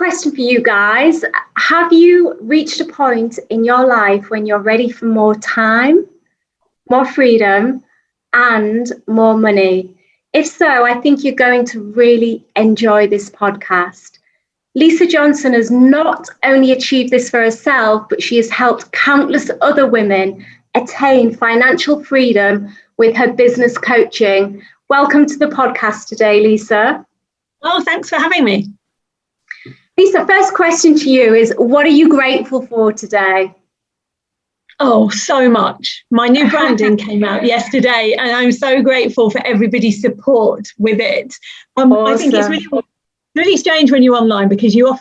question for you guys. Have you reached a point in your life when you're ready for more time, more freedom, and more money? If so, I think you're going to really enjoy this podcast. Lisa Johnson has not only achieved this for herself, but she has helped countless other women attain financial freedom with her business coaching. Welcome to the podcast today, Lisa. Oh, thanks for having me. Lisa, first question to you is, what are you grateful for today? Oh, so much. My new branding came out yesterday, and I'm so grateful for everybody's support with it. Awesome. I think it's really strange when you're online, because you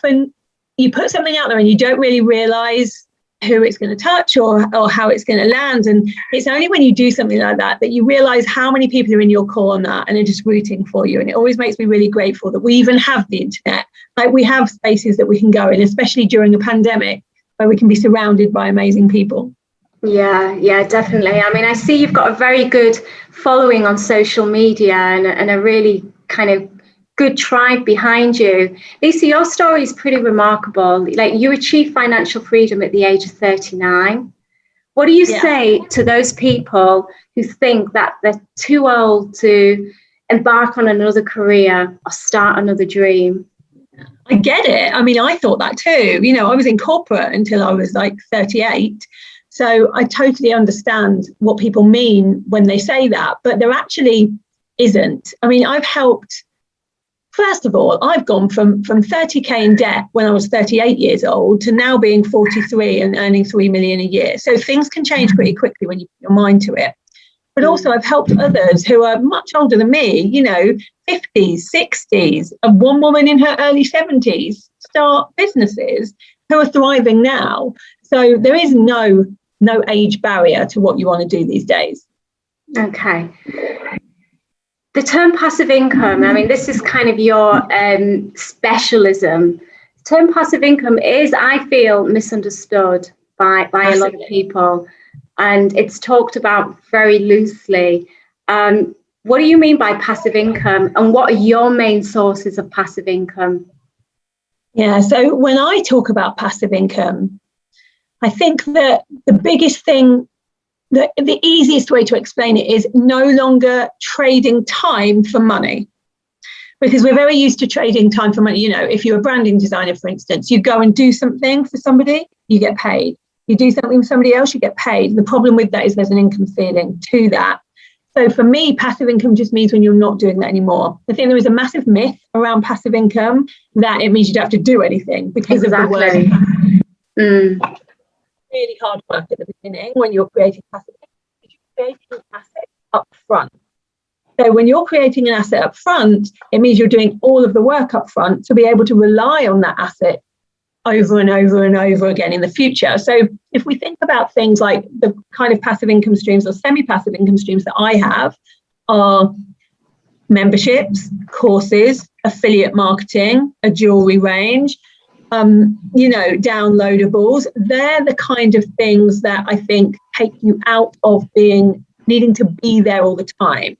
put something out there and you don't really realize who it's going to touch or how it's going to land. And it's only when you do something like that that you realize how many people are in your corner and are just rooting for you. And it always makes me really grateful that we even have the internet. Like, we have spaces that we can go in, especially during a pandemic, where we can be surrounded by amazing people. Yeah, definitely. I mean, I see you've got a very good following on social media and a really kind of good tribe behind you. Lisa, your story is pretty remarkable. Like, you achieved financial freedom at the age of 39. What do you say to those people who think that they're too old to embark on another career or start another dream? I get it. I mean, I thought that too. You know, I was in corporate until I was like 38. So I totally understand what people mean when they say that, but there actually isn't. I mean, first of all, I've gone from 30k in debt when I was 38 years old to now being 43 and earning 3 million a year. So things can change pretty quickly when you put your mind to it. But also, I've helped others who are much older than me, 50s, 60s, and one woman in her early 70s start businesses who are thriving now. So there is no age barrier to what you want to do these days. Okay. The term passive income, I mean, this is kind of your specialism. The term passive income is, I feel, misunderstood by a lot of people, and it's talked about very loosely. What do you mean by passive income, and what are your main sources of passive income? Yeah, so when I talk about passive income, I think that the biggest thing, the easiest way to explain it is no longer trading time for money. Because we're very used to trading time for money. If you're a branding designer, for instance, you go and do something for somebody, you get paid. You do something for somebody else, you get paid. The problem with that is there's an income ceiling to that. So for me, passive income just means when you're not doing that anymore. I think there is a massive myth around passive income that it means you don't have to do anything because of the word. Really hard work at the beginning when you're creating passive income, because you're creating an asset up front. So when you're creating an asset up front, it means you're doing all of the work up front to be able to rely on that asset over and over and over again in the future. So if we think about things like the kind of passive income streams or semi-passive income streams that I have are memberships, courses, affiliate marketing, a jewelry range, downloadables. They're the kind of things that I think take you out of needing to be there all the time.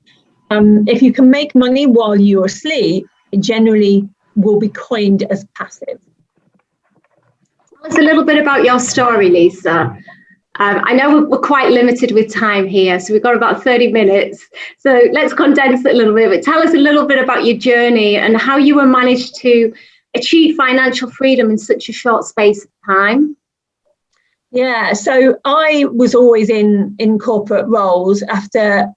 If you can make money while you're asleep, it generally will be coined as passive. Tell us a little bit about your story, Lisa. I know we're quite limited with time here, so we've got about 30 minutes. So let's condense it a little bit. But tell us a little bit about your journey and how you were managed to achieve financial freedom in such a short space of time. Yeah, so I was always in corporate roles after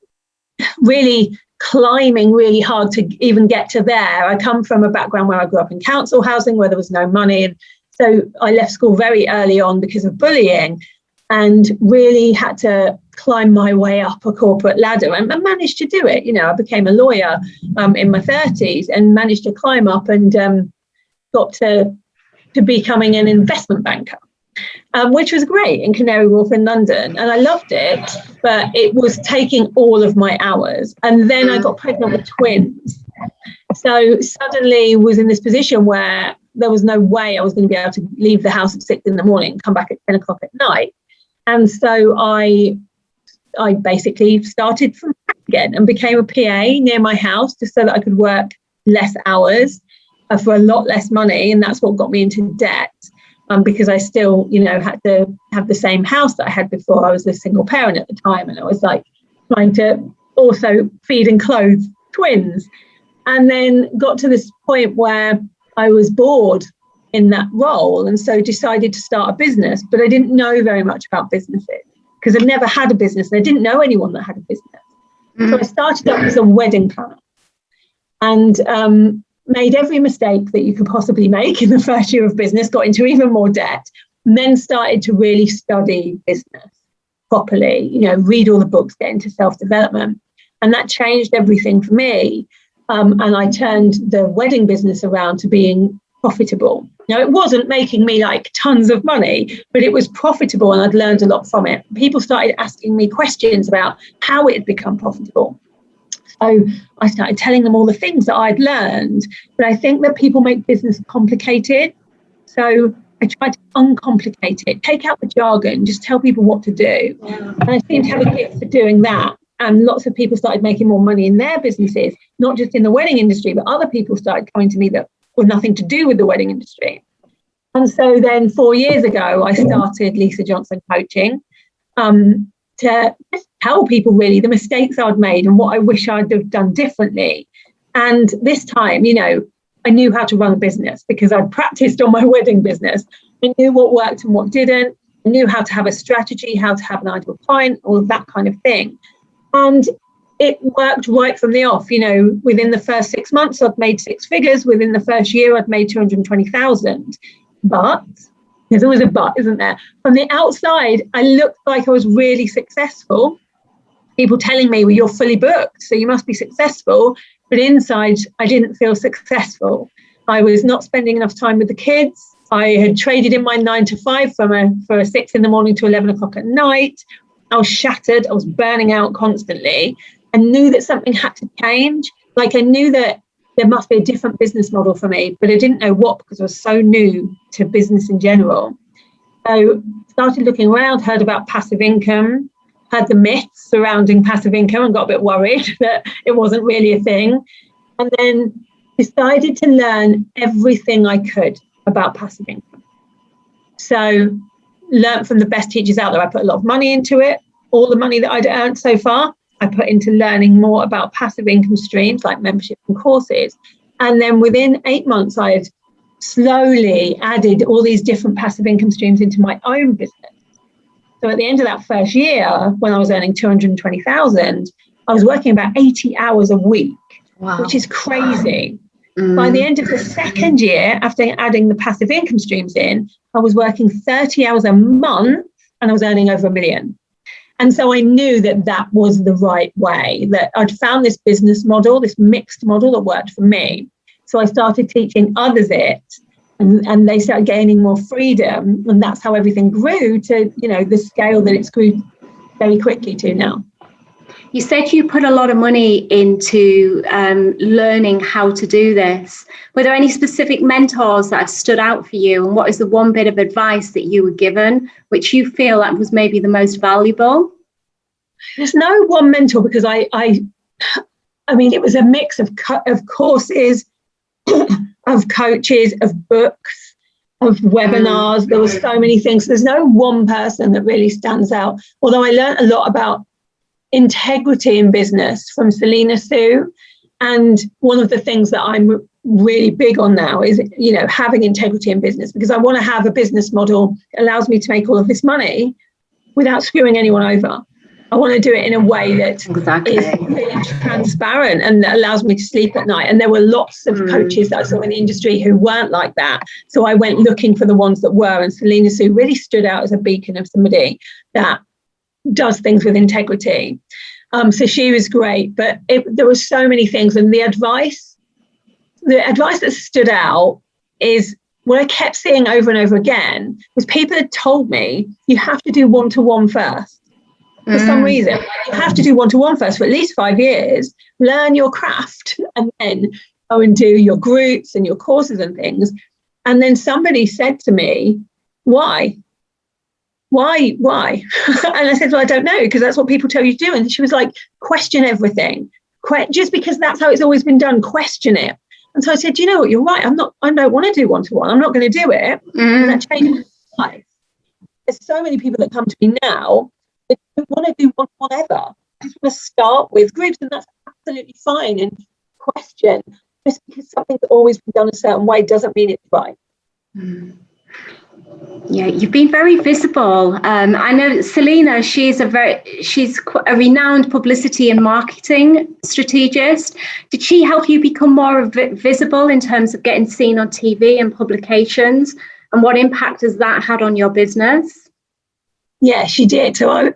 really climbing really hard to even get to there. I come from a background where I grew up in council housing where there was no money. And so I left school very early on because of bullying and really had to climb my way up a corporate ladder and managed to do it. I became a lawyer in my 30s and managed to climb up and got to becoming an investment banker, which was great in Canary Wharf in London. And I loved it, but it was taking all of my hours. And then I got pregnant with twins. So suddenly was in this position where there was no way I was going to be able to leave the house at 6 a.m. and come back at 10 o'clock at night. And so I basically started from again and became a PA near my house just so that I could work less hours. for a lot less money. And that's what got me into debt. Because I still, had to have the same house that I had before. I was a single parent at the time, and I was like trying to also feed and clothe twins. And then got to this point where I was bored in that role, and so decided to start a business. But I didn't know very much about businesses because I'd never had a business, and I didn't know anyone that had a business. So I started up as a wedding planner, and made every mistake that you could possibly make in the first year of business, got into even more debt, and then started to really study business properly, read all the books, get into self-development. And that changed everything for me. And I turned the wedding business around to being profitable. Now, it wasn't making me like tons of money, but it was profitable, and I'd learned a lot from it. People started asking me questions about how it had become profitable. So I started telling them all the things that I'd learned. But I think that people make business complicated. So I tried to uncomplicate it, take out the jargon, just tell people what to do. Yeah. And I seem to have a gift for doing that. And lots of people started making more money in their businesses, not just in the wedding industry, but other people started coming to me that were nothing to do with the wedding industry. And so then 4 years ago, I started Lisa Johnson Coaching, to just tell people really the mistakes I'd made and what I wish I'd have done differently. And this time, I knew how to run a business because I'd practiced on my wedding business. I knew what worked and what didn't. I knew how to have a strategy, how to have an ideal client, all of that kind of thing. And it worked right from the off. Within the first 6 months, I'd made 6 figures. Within the first year, I'd made 220,000. But there's always a but, isn't there? From the outside, I looked like I was really successful. People telling me, well, you're fully booked, so you must be successful. But inside, I didn't feel successful. I was not spending enough time with the kids. I had traded in my 9 to 5 for 6 in the morning to 11 o'clock at night. I was shattered. I was burning out constantly. I knew that something had to change. Like I knew that there must be a different business model for me, but I didn't know what because I was so new to business in general. So started looking around, heard about passive income, heard the myths surrounding passive income and got a bit worried that it wasn't really a thing. And then decided to learn everything I could about passive income. So learned from the best teachers out there. I put a lot of money into it. All the money that I'd earned so far, I put into learning more about passive income streams like membership and courses. And then within 8 months, I had slowly added all these different passive income streams into my own business. So at the end of that first year, when I was earning 220,000, I was working about 80 hours a week, wow, which is crazy. By the end of the second year, after adding the passive income streams in, I was working 30 hours a month and I was earning over $1 million. And so I knew that that was the right way, that I'd found this business model, this mixed model that worked for me. So I started teaching others it, and they started gaining more freedom. And that's how everything grew to, the scale that it's grew very quickly to now. You said you put a lot of money into learning how to do this. Were there any specific mentors that have stood out for you? And what is the one bit of advice that you were given, which you feel that was maybe the most valuable? There's no one mentor because I mean, it was a mix of courses, of coaches, of books, of webinars. There were so many things. There's no one person that really stands out. Although I learned a lot about integrity in business from Selena Sue. And one of the things that I'm really big on now is, having integrity in business, because I want to have a business model that allows me to make all of this money without screwing anyone over. I want to do it in a way that is really transparent and that allows me to sleep at night. And there were lots of coaches that I saw in the industry who weren't like that. So I went looking for the ones that were. And Selena Sue really stood out as a beacon of somebody that does things with integrity. So she was great. But there were so many things. And the advice that stood out is what I kept seeing over and over again was people had told me you have to do one-to-one first. For some reason, you have to do one-to-one first for at least 5 years, learn your craft, and then go and do your groups and your courses and things. And then somebody said to me, why? And I said, well, I don't know, because that's what people tell you to do. And she was like, question everything. Just because that's how it's always been done, question it. And so I said, you know what, you're right. I don't want to do one-to-one. I'm not going to do it. And that changed my life. There's so many people that come to me now that don't want to do one-to-one ever. I just want to start with groups, and that's absolutely fine. And question, just because something's always been done a certain way doesn't mean it's right. Yeah, you've been very visible. I know Selena, she's a renowned publicity and marketing strategist. Did she help you become more visible in terms of getting seen on TV and publications? And what impact has that had on your business? Yeah, she did. So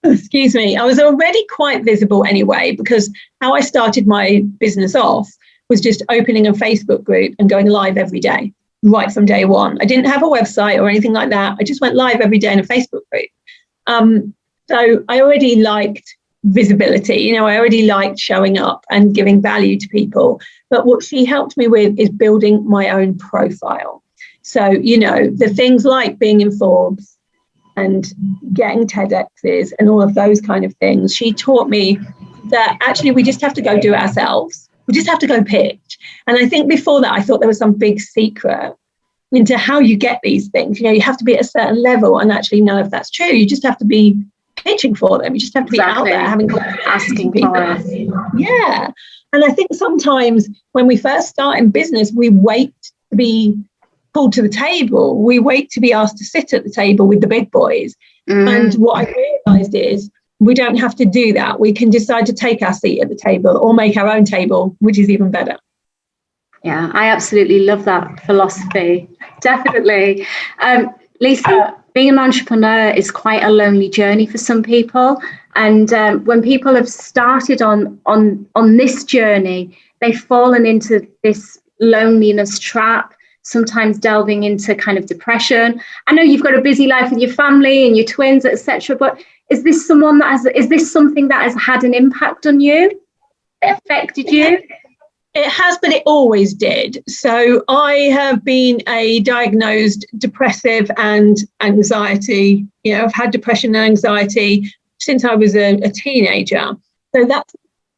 excuse me, I was already quite visible anyway, because how I started my business off was just opening a Facebook group and going live every day, right from day one. I didn't have a website or anything like that. I just went live every day in a Facebook group. So I already liked visibility. I already liked showing up and giving value to people. But what she helped me with is building my own profile. So, the things like being in Forbes and getting TEDx's and all of those kind of things. She taught me that actually we just have to go do it ourselves. We just have to go pitch. And I think before that, I thought there was some big secret into how you get these things. You have to be at a certain level, and actually none of that's true. You just have to be pitching for them. You just have to be out there asking people. Yeah. And I think sometimes when we first start in business, we wait to be pulled to the table. We wait to be asked to sit at the table with the big boys. And what I realized is we don't have to do that. We can decide to take our seat at the table or make our own table, which is even better. Yeah, I absolutely love that philosophy. Definitely. Lisa, being an entrepreneur is quite a lonely journey for some people. And when people have started on this journey, they've fallen into this loneliness trap, sometimes delving into kind of depression. I know you've got a busy life with your family and your twins, etc. But is this something that has had an impact on you? It affected you? It has, but it always did. So I have been a diagnosed depressive and anxiety. I've had depression and anxiety since I was a teenager. So that's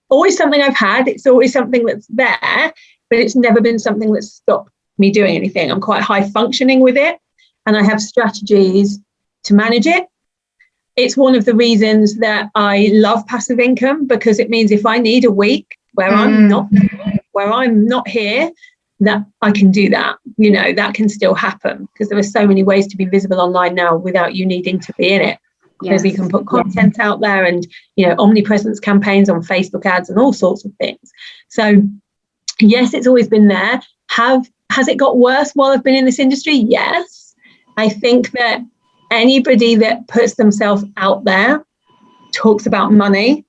always something I've had. It's always something that's there, but it's never been something that's stopped me doing anything. I'm quite high functioning with it, and I have strategies to manage it. It's one of the reasons that I love passive income, because it means if I need a week where I'm not here, that I can do that. That can still happen, because there are so many ways to be visible online now without you needing to be in it. Yes. You can put content out there and omnipresence campaigns on Facebook ads and all sorts of things. So yes, it's always been there. Has it got worse while I've been in this industry? Yes. I think that anybody that puts themselves out there, talks about money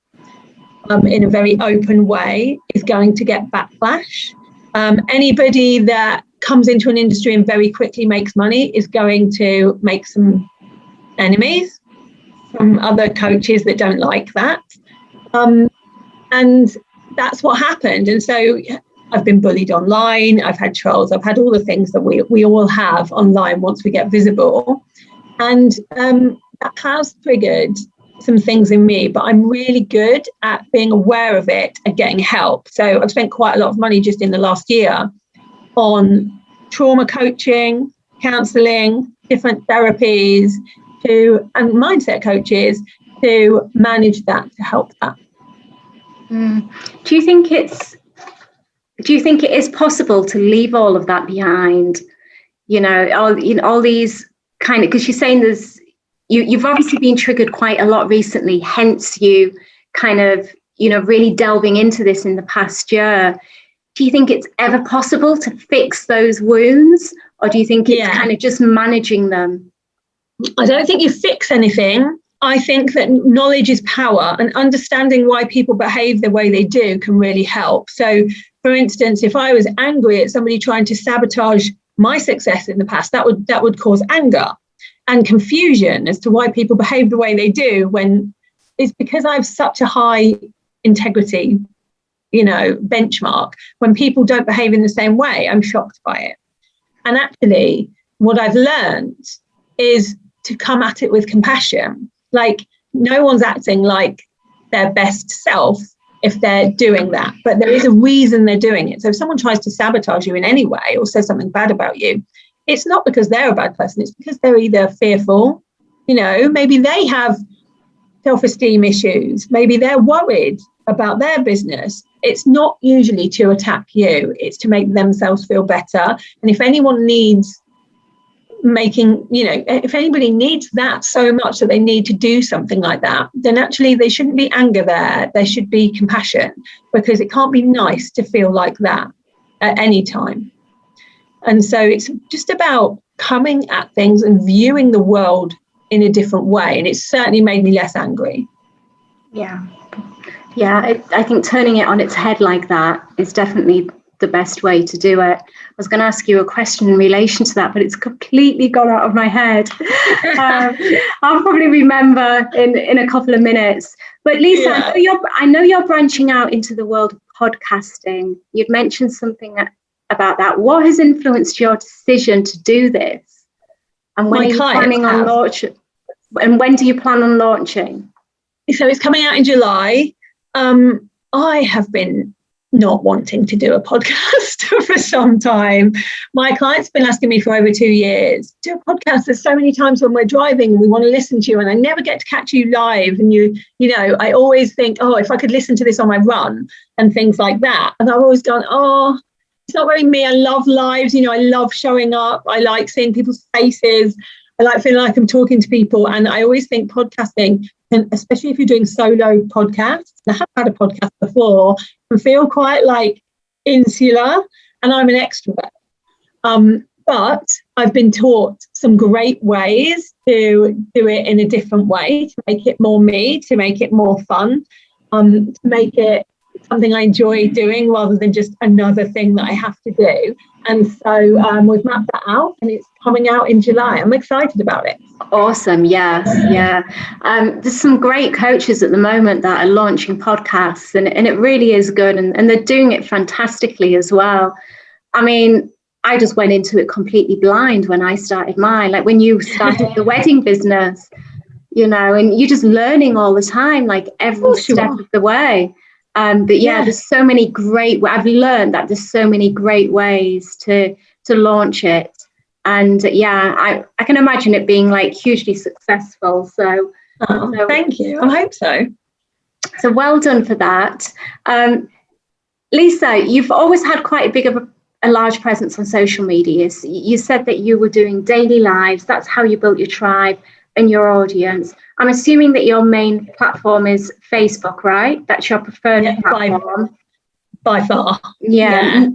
in a very open way, is going to get backlash. Anybody that comes into an industry and very quickly makes money is going to make some enemies from other coaches that don't like that. And that's what happened. And so I've been bullied online. I've had trolls. I've had all the things that we all have online once we get visible. And that has triggered some things in me, but I'm really good at being aware of it and getting help. So I've spent quite a lot of money just in the last year on trauma coaching, counselling, different therapies, and mindset coaches to manage that, to help that. Do you think it is possible to leave all of that behind? All these kind of, because you're saying you've obviously been triggered quite a lot recently, hence you kind of, really delving into this in the past year. Do you think it's ever possible to fix those wounds, or do you think it's kind of just managing them? I don't think you fix anything. I think that knowledge is power, and understanding why people behave the way they do can really help. So, for instance, if I was angry at somebody trying to sabotage my success in the past, that would cause anger and confusion as to why people behave the way they do, when it's because I have such a high integrity, benchmark. When people don't behave in the same way, I'm shocked by it. And actually, what I've learned is to come at it with compassion. Like, no one's acting like their best self if they're doing that, but there is a reason they're doing it. So if someone tries to sabotage you in any way or says something bad about you, it's not because they're a bad person, it's because they're either fearful, maybe they have self-esteem issues, maybe they're worried about their business. It's not usually to attack you, it's to make themselves feel better. And if anyone needs if anybody needs that so much that they need to do something like that, then actually there shouldn't be anger there should be compassion, because it can't be nice to feel like that at any time. And so it's just about coming at things and viewing the world in a different way, and it's certainly made me less angry. I think turning it on its head like that is definitely the best way to do it. I was going to ask you a question in relation to that, but it's completely gone out of my head. I'll probably remember in a couple of minutes. But Lisa, I know you're branching out into the world of podcasting. You'd mentioned something about that. What has influenced your decision to do this? And when are you planning on launching? And when do you plan on launching? So it's coming out in July. I have been not wanting to do a podcast for some time. My clients have been asking me for over 2 years, do a podcast. There's so many times when we're driving and we want to listen to you, and I never get to catch you live. And I always think, if I could listen to this on my run and things like that. And I've always gone, it's not very me. I love lives. I love showing up. I like seeing people's faces. I like feeling like I'm talking to people. And I always think podcasting, and especially if you're doing solo podcasts, I have had a podcast before, can feel quite like insular, and I'm an extrovert. But I've been taught some great ways to do it in a different way, to make it more me, to make it more fun, to make it something I enjoy doing rather than just another thing that I have to do. And so we've mapped that out, and it's coming out in July. I'm excited about it. Awesome. Yes. Yeah. There's some great coaches at the moment that are launching podcasts, and it really is good. And they're doing it fantastically as well. I mean, I just went into it completely blind when I started mine. Like when you started the wedding business, and you're just learning all the time, like every step of the way. But there's so many I've learned that there's so many great ways to launch it. And I can imagine it being like hugely successful. So thank you. I hope so. So well done for that. Lisa, you've always had quite a large presence on social media. You said that you were doing daily lives. That's how you built your tribe and your audience. I'm assuming that your main platform is Facebook, right? That's your preferred platform. By far. Yeah.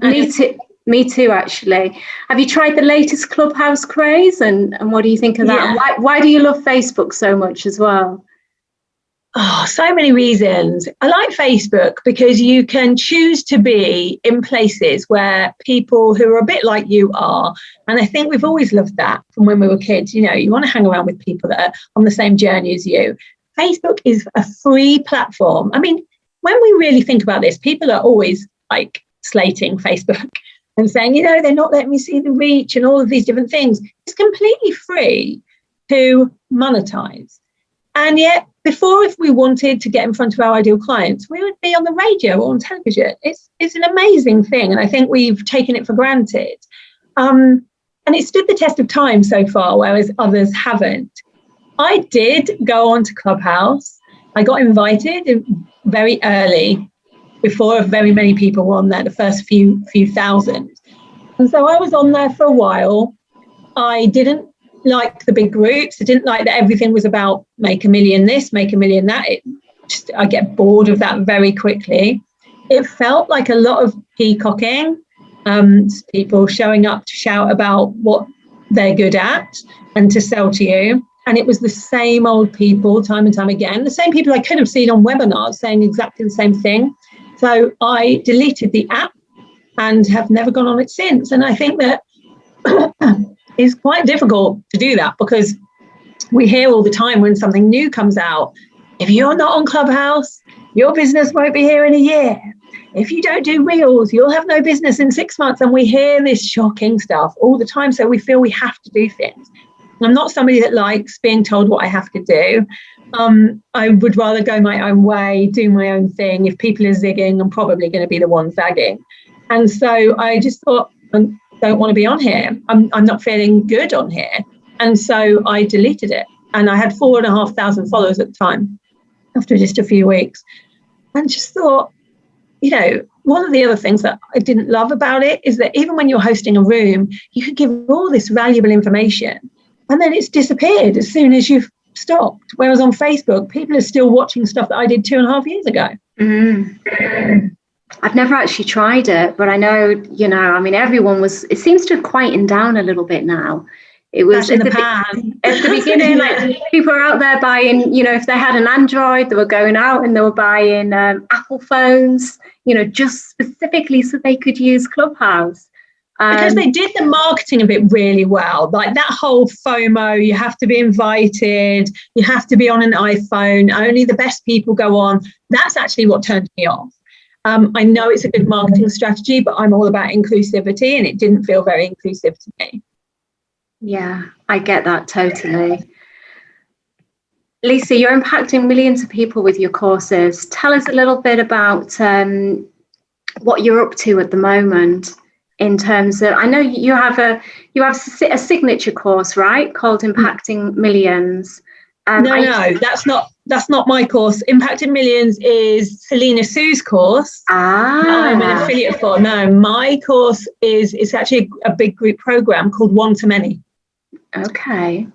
Me too, actually. Have you tried the latest Clubhouse craze? And what do you think of that? Yeah. Why do you love Facebook so much as well? Oh, so many reasons. I like Facebook because you can choose to be in places where people who are a bit like you are. And I think we've always loved that from when we were kids. You want to hang around with people that are on the same journey as you. Facebook is a free platform. I mean, when we really think about this, people are always like slating Facebook and saying, they're not letting me see the reach and all of these different things. It's completely free to monetize. And yet, before, if we wanted to get in front of our ideal clients, we would be on the radio or on television. It's an amazing thing. And I think we've taken it for granted. And it stood the test of time so far, whereas others haven't. I did go on to Clubhouse. I got invited very early, before very many people were on there, the first few thousand. And so I was on there for a while. I didn't like the big groups. I didn't like that everything was about make a million this, make a million that. I get bored of that very quickly. It felt like a lot of peacocking, people showing up to shout about what they're good at and to sell to you. And it was the same old people time and time again, the same people I could have seen on webinars saying exactly the same thing. So I deleted the app and have never gone on it since. And I think that it's quite difficult to do that because we hear all the time when something new comes out, if you're not on Clubhouse, your business won't be here in a year. If you don't do reels, you'll have no business in 6 months. And we hear this shocking stuff all the time. So we feel we have to do things. I'm not somebody that likes being told what I have to do. I would rather go my own way, do my own thing. If people are zigging, I'm probably going to be the one zagging. And so I just thought, I don't want to be on here. I'm not feeling good on here. And so I deleted it. And I had 4,500 followers at the time after just a few weeks. And just thought, one of the other things that I didn't love about it is that even when you're hosting a room, you could give all this valuable information and then it's disappeared as soon as you've stopped. Whereas on Facebook, people are still watching stuff that I did 2.5 years ago. I've never actually tried it, but I know, it seems to have quietened down a little bit now. It was at the beginning, like people were out there buying, if they had an Android, they were going out and they were buying Apple phones, just specifically so they could use Clubhouse. Because they did the marketing of it really well. Like that whole FOMO, you have to be invited, you have to be on an iPhone, only the best people go on. That's actually what turned me off. I know it's a good marketing strategy, but I'm all about inclusivity and it didn't feel very inclusive to me. Yeah, I get that totally. Lisa, you're impacting millions of people with your courses. Tell us a little bit about what you're up to at the moment. In terms of, I know you have a signature course, right, called Impacting Millions. No, that's not my course. Impacting Millions is Selena Sue's course. I'm an affiliate for. No, my course is actually a big group program called One to Many. Okay.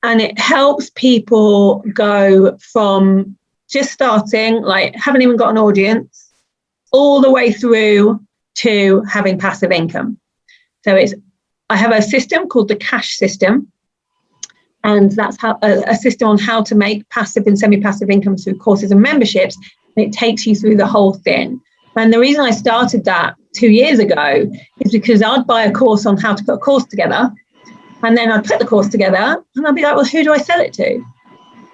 And it helps people go from just starting, like haven't even got an audience, all the way through to having passive income. So I have a system called the cash system, and that's how a system on how to make passive and semi-passive income through courses and memberships. And it takes you through the whole thing. And the reason I started that 2 years ago is because I'd buy a course on how to put a course together, and then I'd put the course together, and I'd be like, well, who do I sell it to?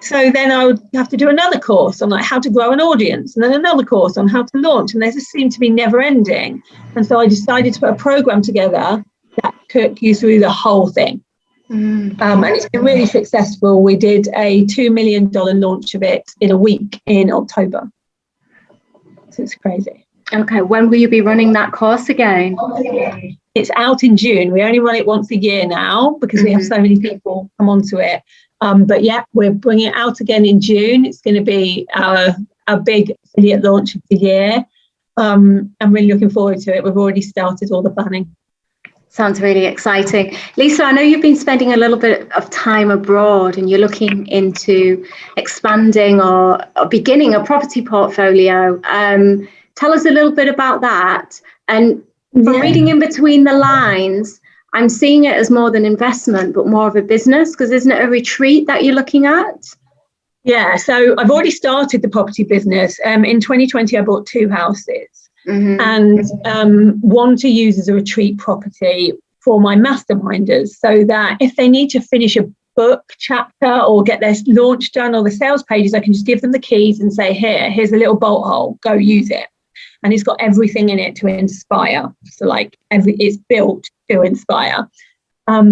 So then I would have to do another course on like how to grow an audience, and then another course on how to launch. And there just seemed to be never ending. And so I decided to put a program together that took you through the whole thing. And it's been really successful. We did a $2 million launch of it in a week in October. So it's crazy. Okay, when will you be running that course again? It's out in June. We only run it once a year now because we have so many people come onto it. But yeah, we're bringing it out again in June. It's going to be our big affiliate launch of the year. I'm really looking forward to it. We've already started all the planning. Sounds really exciting. Lisa, I know you've been spending a little bit of time abroad and you're looking into expanding or beginning a property portfolio. Tell us a little bit about that. And from reading in between the lines, I'm seeing it as more than investment, but more of a business, because isn't it a retreat that you're looking at? Yeah, so I've already started the property business. In 2020, I bought 2 houses and one to use as a retreat property for my masterminders, so that if they need to finish a book chapter or get their launch done or the sales pages, I can just give them the keys and say, here's a little bolt hole, go use it. And it's got everything in it to inspire. So like it's built to inspire. I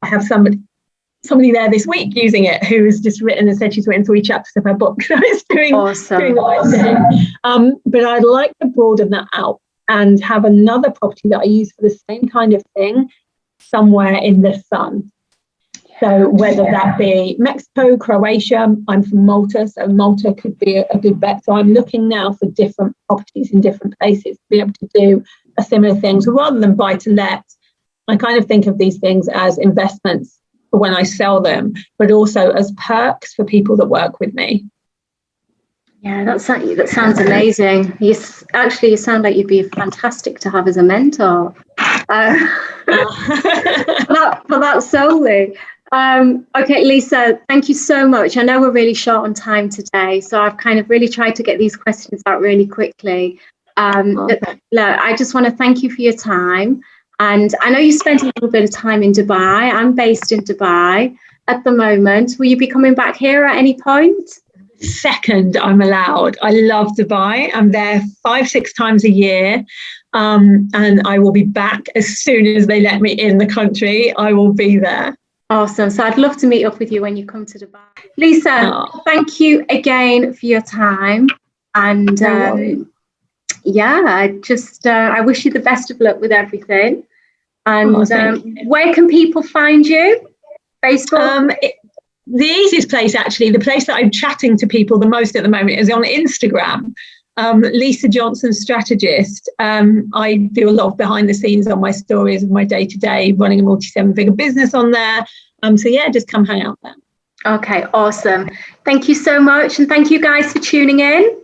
have somebody there this week using it who's just written and said she's written 3 chapters of her book. So it's doing the right thing. But I'd like to broaden that out and have another property that I use for the same kind of thing somewhere in the sun. So whether that be Mexico, Croatia, I'm from Malta, so Malta could be a good bet. So I'm looking now for different properties in different places to be able to do a similar thing. So rather than buy to let, I kind of think of these things as investments for when I sell them, but also as perks for people that work with me. Yeah, that sounds amazing. You sound like you'd be fantastic to have as a mentor. For that solely. Okay, Lisa, thank you so much. I know we're really short on time today, so I've kind of really tried to get these questions out really quickly. Look, I just want to thank you for your time. And I know you spent a little bit of time in Dubai. I'm based in Dubai at the moment. Will you be coming back here at any point? Second, I'm allowed. I love Dubai. I'm there 5-6 times a year. And I will be back as soon as they let me in the country. I will be there. Awesome. So I'd love to meet up with you when you come to Dubai. Lisa, thank you again for your time. And I wish you the best of luck with everything. And where can people find you? Facebook? The easiest place, actually, the place that I'm chatting to people the most at the moment is on Instagram. Lisa Johnson Strategist. I do a lot of behind the scenes on my stories of my day-to-day, running a multi-7-figure business on there. So yeah, just come hang out there. Okay, awesome. Thank you so much. And thank you guys for tuning in.